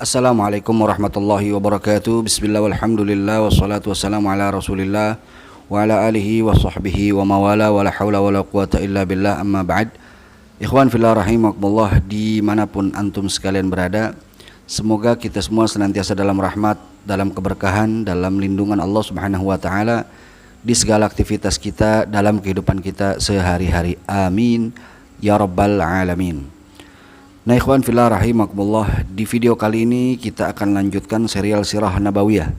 Assalamualaikum warahmatullahi wabarakatuh. Bismillah walhamdulillah wassalatu wassalamu ala rasulillah wa ala alihi wa sahbihi wa mawala wa la hawla wa la quwata illa billah, amma ba'd. Ikhwan fillah rahimakumullah, dimanapun antum sekalian berada, semoga kita semua senantiasa dalam rahmat, dalam keberkahan, dalam lindungan Allah subhanahu wa ta'ala di segala aktivitas kita, dalam kehidupan kita sehari-hari. Amin ya rabbal alamin. Nah ikhwan fillah rahimakumullah, di video kali ini kita akan lanjutkan serial Sirah Nabawiyah,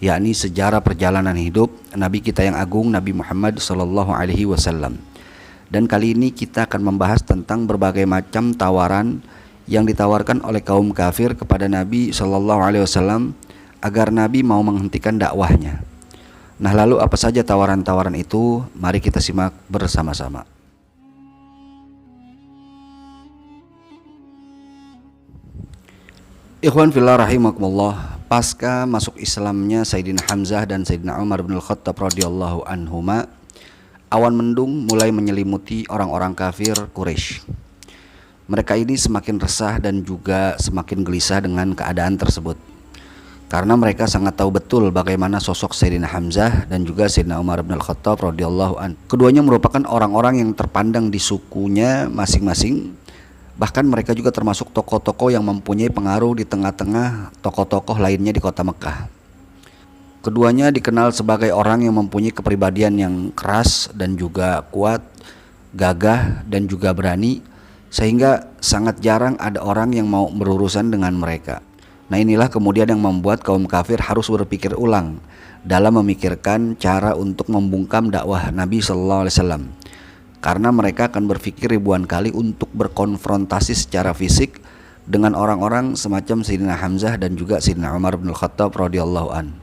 yakni sejarah perjalanan hidup Nabi kita yang agung, Nabi Muhammad sallallahu alaihi wasallam. Dan kali ini kita akan membahas tentang berbagai macam tawaran yang ditawarkan oleh kaum kafir kepada Nabi sallallahu alaihi wasallam agar Nabi mau menghentikan dakwahnya. Nah, lalu apa saja tawaran-tawaran itu? Mari kita simak bersama-sama. Ikhwan fillah rahimakumullah, pasca masuk Islamnya Sayyidina Hamzah dan Sayyidina Umar bin Al-Khattab radhiyallahu anhuma, awan mendung mulai menyelimuti orang-orang kafir Quraisy. Mereka ini semakin resah dan juga semakin gelisah dengan keadaan tersebut, karena mereka sangat tahu betul bagaimana sosok Sayyidina Hamzah dan juga Sayyidina Umar bin Al-Khattab radhiyallahu anhu. Keduanya merupakan orang-orang yang terpandang di sukunya masing-masing. Bahkan mereka juga termasuk tokoh-tokoh yang mempunyai pengaruh di tengah-tengah tokoh-tokoh lainnya di kota Mekah. Keduanya dikenal sebagai orang yang mempunyai kepribadian yang keras dan juga kuat, gagah dan juga berani, sehingga sangat jarang ada orang yang mau berurusan dengan mereka. Nah, inilah kemudian yang membuat kaum kafir harus berpikir ulang dalam memikirkan cara untuk membungkam dakwah Nabi sallallahu alaihi wasallam. Karena mereka akan berpikir ribuan kali untuk berkonfrontasi secara fisik dengan orang-orang semacam Sayyidina Hamzah dan juga Sayyidina Umar bin Al-Khattab radhiyallahu an.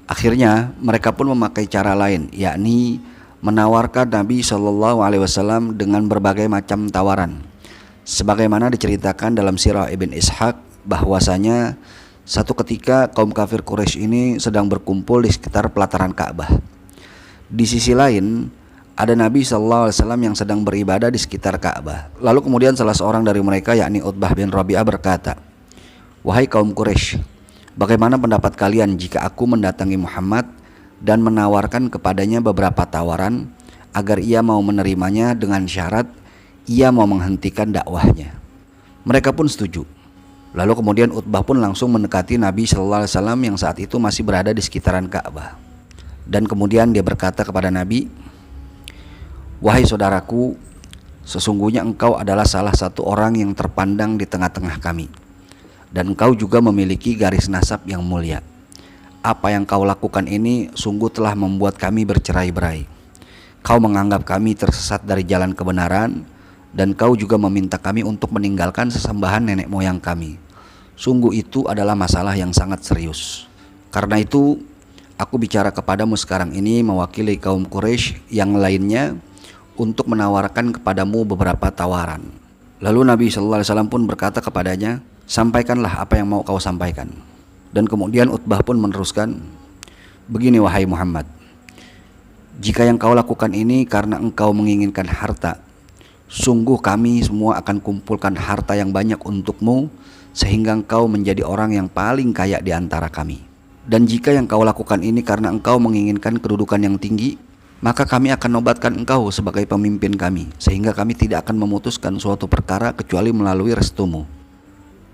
Akhirnya mereka pun memakai cara lain, yakni menawarkan Nabi sallallahu alaihi wasallam dengan berbagai macam tawaran. Sebagaimana diceritakan dalam Sirah Ibn Ishaq, bahwasanya satu ketika kaum kafir Quraisy ini sedang berkumpul di sekitar pelataran Ka'bah. Di sisi lain ada Nabi sallallahu alaihi wasallam yang sedang beribadah di sekitar Ka'bah. Lalu kemudian salah seorang dari mereka, yakni Utbah bin Rabi'ah, berkata, "Wahai kaum Quraisy, bagaimana pendapat kalian jika aku mendatangi Muhammad dan menawarkan kepadanya beberapa tawaran agar ia mau menerimanya dengan syarat ia mau menghentikan dakwahnya?" Mereka pun setuju. Lalu kemudian Utbah pun langsung mendekati Nabi sallallahu alaihi wasallam yang saat itu masih berada di sekitaran Ka'bah. Dan kemudian dia berkata kepada Nabi, "Wahai saudaraku, sesungguhnya engkau adalah salah satu orang yang terpandang di tengah-tengah kami, dan engkau juga memiliki garis nasab yang mulia. Apa yang kau lakukan ini sungguh telah membuat kami bercerai-berai. Kau menganggap kami tersesat dari jalan kebenaran, dan kau juga meminta kami untuk meninggalkan sesembahan nenek moyang kami. Sungguh itu adalah masalah yang sangat serius. Karena itu, aku bicara kepadamu sekarang ini mewakili kaum Quraisy yang lainnya untuk menawarkan kepadamu beberapa tawaran." Lalu Nabi sallallahu alaihi wasallam pun berkata kepadanya, "Sampaikanlah apa yang mau kau sampaikan." Dan kemudian Utbah pun meneruskan, "Begini wahai Muhammad, jika yang kau lakukan ini karena engkau menginginkan harta, sungguh kami semua akan kumpulkan harta yang banyak untukmu sehingga engkau menjadi orang yang paling kaya di antara kami. Dan jika yang kau lakukan ini karena engkau menginginkan kedudukan yang tinggi, maka kami akan nobatkan engkau sebagai pemimpin kami, sehingga kami tidak akan memutuskan suatu perkara kecuali melalui restumu.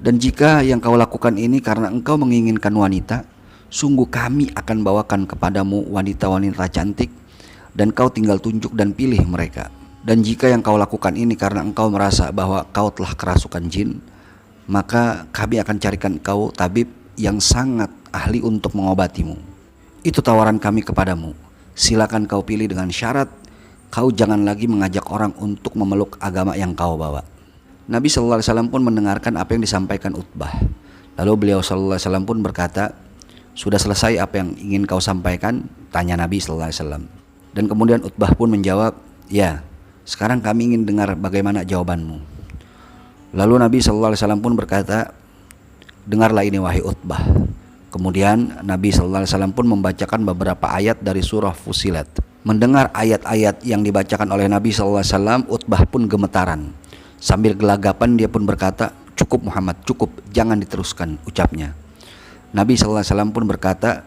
Dan jika yang kau lakukan ini karena engkau menginginkan wanita, sungguh kami akan bawakan kepadamu wanita-wanita cantik, dan kau tinggal tunjuk dan pilih mereka. Dan jika yang kau lakukan ini karena engkau merasa bahwa kau telah kerasukan jin, maka kami akan carikan engkau tabib yang sangat ahli untuk mengobatimu. Itu tawaran kami kepadamu. Silakan kau pilih dengan syarat kau jangan lagi mengajak orang untuk memeluk agama yang kau bawa." Nabi sallallahu alaihi wasallam pun mendengarkan apa yang disampaikan Utbah. Lalu beliau sallallahu alaihi wasallam pun berkata, "Sudah selesai apa yang ingin kau sampaikan?" tanya Nabi sallallahu alaihi wasallam. Dan kemudian Utbah pun menjawab, "Ya, sekarang kami ingin dengar bagaimana jawabanmu." Lalu Nabi sallallahu alaihi wasallam pun berkata, "Dengarlah ini wahai Utbah." Kemudian Nabi sallallahu alaihi wasallam pun membacakan beberapa ayat dari surah Fussilat. Mendengar ayat-ayat yang dibacakan oleh Nabi sallallahu alaihi wasallam, Utbah pun gemetaran. Sambil gelagapan dia pun berkata, cukup Muhammad, cukup, jangan diteruskan, ucapnya. Nabi SAW pun berkata,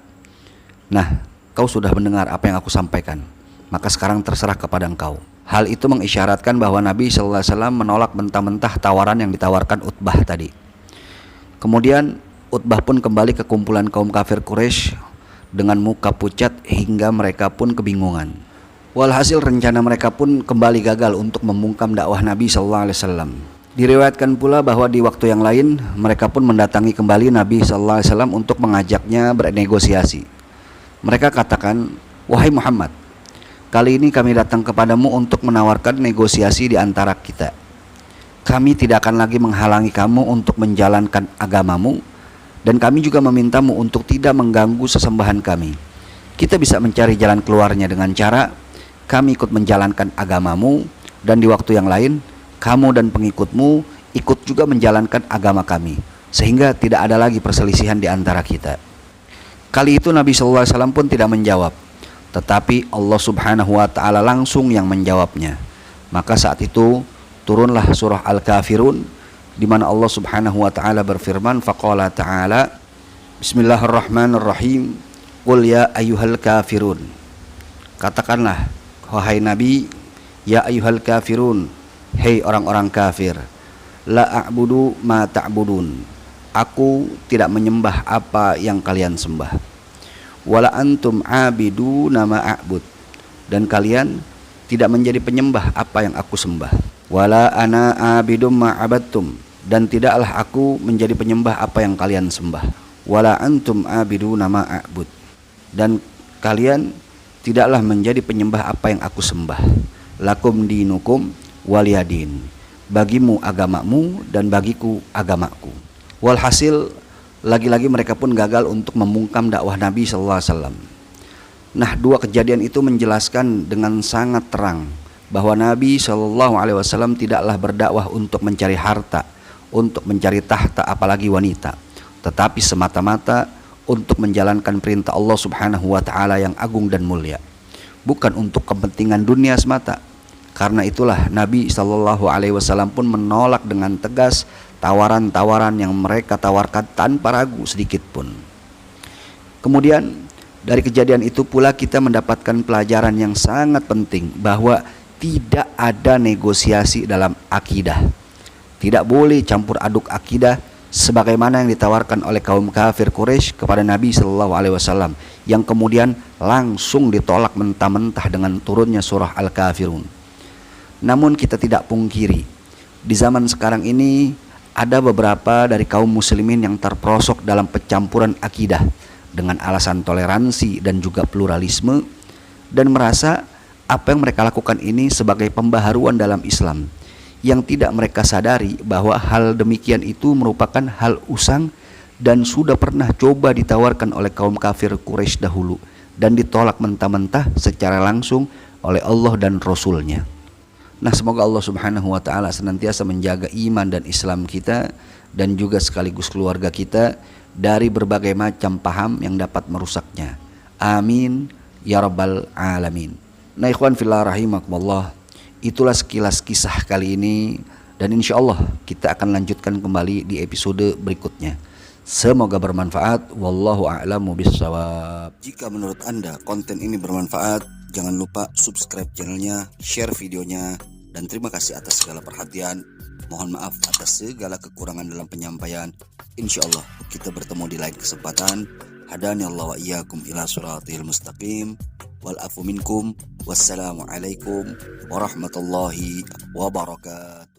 nah, kau sudah mendengar apa yang aku sampaikan, maka sekarang terserah kepada engkau. Hal itu mengisyaratkan bahwa Nabi SAW menolak mentah-mentah tawaran yang ditawarkan Utbah tadi. Kemudian Utbah pun kembali ke kumpulan kaum kafir Quraisy dengan muka pucat hingga mereka pun kebingungan. Walhasil rencana mereka pun kembali gagal untuk membungkam dakwah Nabi SAW. Diriwayatkan pula bahwa di waktu yang lain mereka pun mendatangi kembali Nabi SAW untuk mengajaknya bernegosiasi. Mereka katakan, wahai Muhammad, kali ini kami datang kepadamu untuk menawarkan negosiasi di antara kita. Kami tidak akan lagi menghalangi kamu untuk menjalankan agamamu, dan kami juga memintamu untuk tidak mengganggu sesembahan kami. Kita bisa mencari jalan keluarnya dengan cara kami ikut menjalankan agamamu, dan di waktu yang lain kamu dan pengikutmu ikut juga menjalankan agama kami, sehingga tidak ada lagi perselisihan di antara kita. Kali itu Nabi SAW pun tidak menjawab, tetapi Allah Subhanahu wa Ta'ala langsung yang menjawabnya. Maka saat itu turunlah surah Al-Kafirun, di mana Allah Subhanahu wa Ta'ala berfirman, faqala ta'ala, Bismillahirrahmanirrahim, qul ya ayyuhal kafirun. Katakanlah, wahai Nabi, ya ayyuhal kafirun, hei orang-orang kafir, la a'budu ma ta'budun, aku tidak menyembah apa yang kalian sembah, wala antum abidu nama a'bud, dan kalian tidak menjadi penyembah apa yang aku sembah, wala ana abidum ma abadtum, dan tidaklah aku menjadi penyembah apa yang kalian sembah, wala antum abidu nama a'bud, dan kalian tidaklah menjadi penyembah apa yang aku sembah. Lakum dinukum waliyadin, bagimu agamamu dan bagiku agamaku. Walhasil lagi-lagi mereka pun gagal untuk membungkam dakwah Nabi SAW. Nah, dua kejadian itu menjelaskan dengan sangat terang bahwa Nabi SAW tidaklah berdakwah untuk mencari harta, untuk mencari tahta, apalagi wanita, tetapi semata-mata untuk menjalankan perintah Allah Subhanahu wa Ta'ala yang agung dan mulia, bukan untuk kepentingan dunia semata. Karena itulah Nabi SAW pun menolak dengan tegas tawaran-tawaran yang mereka tawarkan tanpa ragu sedikit pun. Kemudian dari kejadian itu pula kita mendapatkan pelajaran yang sangat penting, bahwa tidak ada negosiasi dalam akidah. Tidak boleh campur aduk akidah sebagaimana yang ditawarkan oleh kaum kafir Quraisy kepada Nabi SAW, yang kemudian langsung ditolak mentah-mentah dengan turunnya surah Al-Kafirun. Namun kita tidak pungkiri, di zaman sekarang ini ada beberapa dari kaum muslimin yang terperosok dalam pencampuran akidah dengan alasan toleransi dan juga pluralisme, dan merasa apa yang mereka lakukan ini sebagai pembaharuan dalam Islam, yang tidak mereka sadari bahwa hal demikian itu merupakan hal usang dan sudah pernah coba ditawarkan oleh kaum kafir Quraisy dahulu dan ditolak mentah-mentah secara langsung oleh Allah dan Rasul-Nya. Nah, semoga Allah Subhanahu wa Ta'ala senantiasa menjaga iman dan Islam kita, dan juga sekaligus keluarga kita dari berbagai macam paham yang dapat merusaknya. Amin ya rabbal alamin. Nah, ikhwan fillah rahimakumullah, itulah sekilas kisah kali ini, dan insya Allah kita akan lanjutkan kembali di episode berikutnya. Semoga bermanfaat. Wallahu a'lamu bissawab. Jika menurut Anda konten ini bermanfaat, jangan lupa subscribe channelnya, share videonya, dan terima kasih atas segala perhatian. Mohon maaf atas segala kekurangan dalam penyampaian. Insya Allah kita bertemu di lain kesempatan. Hadani Allah wa iyyakum ila siratil mustaqim. Wal afu minkum. Wassalamualaikum warahmatullahi wabarakatuh.